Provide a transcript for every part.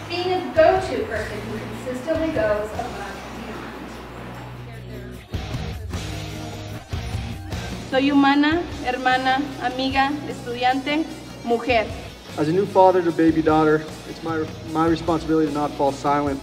Being a go-to person who consistently goes above and beyond. Soy humana, hermana, amiga, estudiante, mujer. As a new father to a baby daughter, it's my responsibility to not fall silent.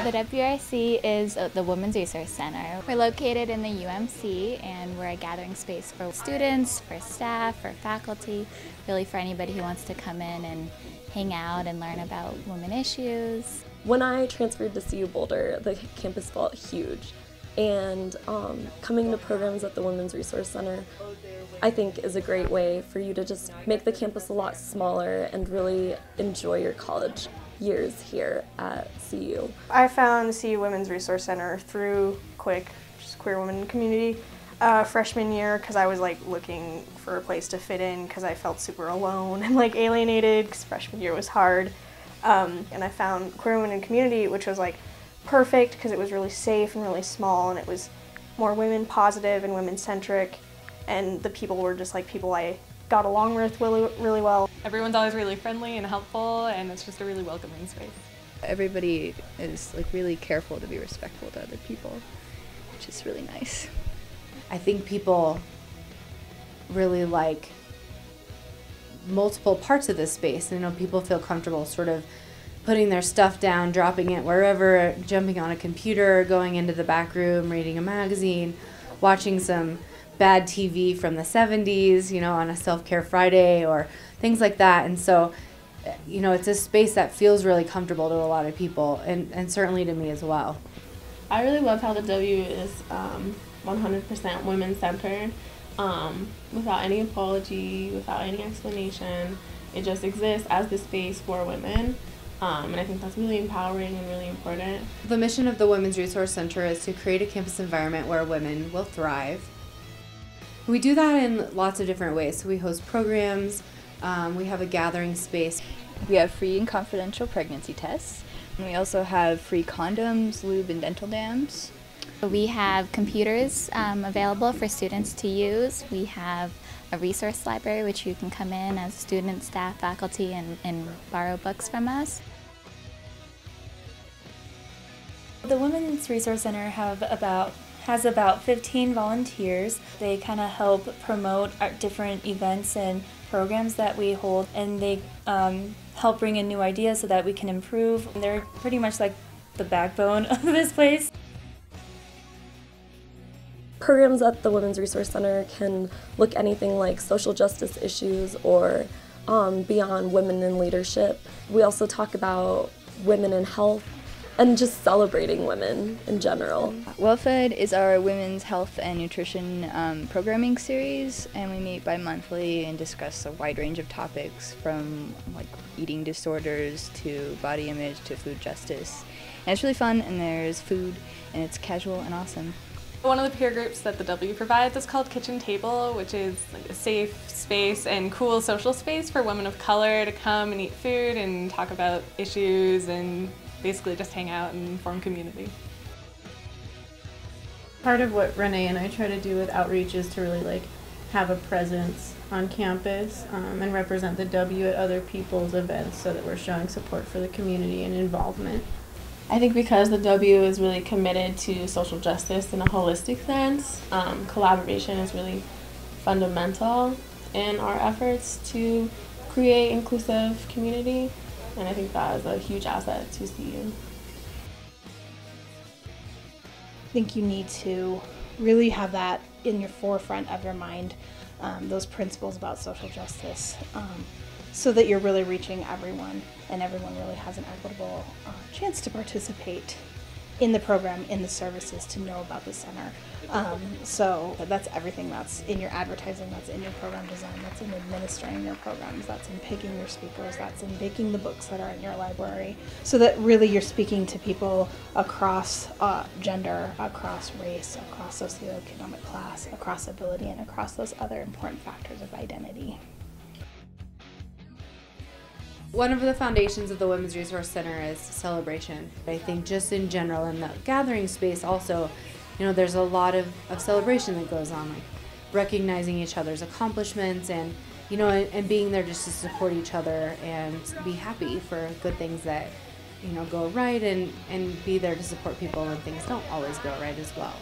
The WRC is the Women's Resource Center. We're located in the UMC, and we're a gathering space for students, for staff, for faculty, really for anybody who wants to come in and hang out and learn about women issues. When I transferred to CU-Boulder, the campus felt huge, and coming to programs at the Women's Resource Center I think is a great way for you to just make the campus a lot smaller and really enjoy your college years here at CU. I found CU Women's Resource Center through QUIC, which is Queer Women Community, freshman year, because I was like looking for a place to fit in because I felt super alone and like alienated because freshman year was hard. And I found Queer Women Community, which was like perfect because it was really safe and really small, and it was more women positive and women centric, and the people were just like people I got along with really well. Everyone's always really friendly and helpful, and it's just a really welcoming space. Everybody is like really careful to be respectful to other people, which is really nice. I think people really like multiple parts of this space. You know, people feel comfortable sort of putting their stuff down, dropping it wherever, jumping on a computer, going into the back room, reading a magazine, watching some bad TV from the 70s, you know, on a self-care Friday or things like that. And so, you know, it's a space that feels really comfortable to a lot of people, and certainly to me as well. I really love how the W is 100% women-centered, without any apology, without any explanation. It just exists as the space for women, and I think that's really empowering and really important. The mission of the Women's Resource Center is to create a campus environment where women will thrive. We do that in lots of different ways. So we host programs, we have a gathering space. We have free and confidential pregnancy tests. And we also have free condoms, lube, and dental dams. We have computers available for students to use. We have a resource library which you can come in as student, staff, faculty, and borrow books from us. The Women's Resource Center has about 15 volunteers. They kind of help promote our different events and programs that we hold, and they help bring in new ideas so that we can improve. And they're pretty much like the backbone of this place. Programs at the Women's Resource Center can look anything like social justice issues or beyond women in leadership. We also talk about women in health and just celebrating women in general. WellFed is our women's health and nutrition programming series, and we meet bi-monthly and discuss a wide range of topics from like eating disorders to body image to food justice. And it's really fun, and there's food, and it's casual and awesome. One of the peer groups that the W provides is called Kitchen Table, which is like a safe space and cool social space for women of color to come and eat food and talk about issues and basically just hang out and form community. Part of what Renee and I try to do with outreach is to really have a presence on campus and represent the W at other people's events so that we're showing support for the community and involvement. I think because the W is really committed to social justice in a holistic sense, collaboration is really fundamental in our efforts to create inclusive community, and I think that is a huge asset to CU. I think you need to really have that in your forefront of your mind, those principles about social justice, so that you're really reaching everyone, and everyone really has an equitable chance to participate in the program, in the services, to know about the center. So that's everything that's in your advertising, that's in your program design, that's in administering your programs, that's in picking your speakers, that's in picking the books that are in your library, so that really you're speaking to people across gender, across race, across socioeconomic class, across ability, and across those other important factors of identity. One of the foundations of the Women's Resource Center is celebration. I think just in general in the gathering space also, there's a lot of celebration that goes on, like recognizing each other's accomplishments and, and being there just to support each other and be happy for good things that, go right and be there to support people when things don't always go right as well.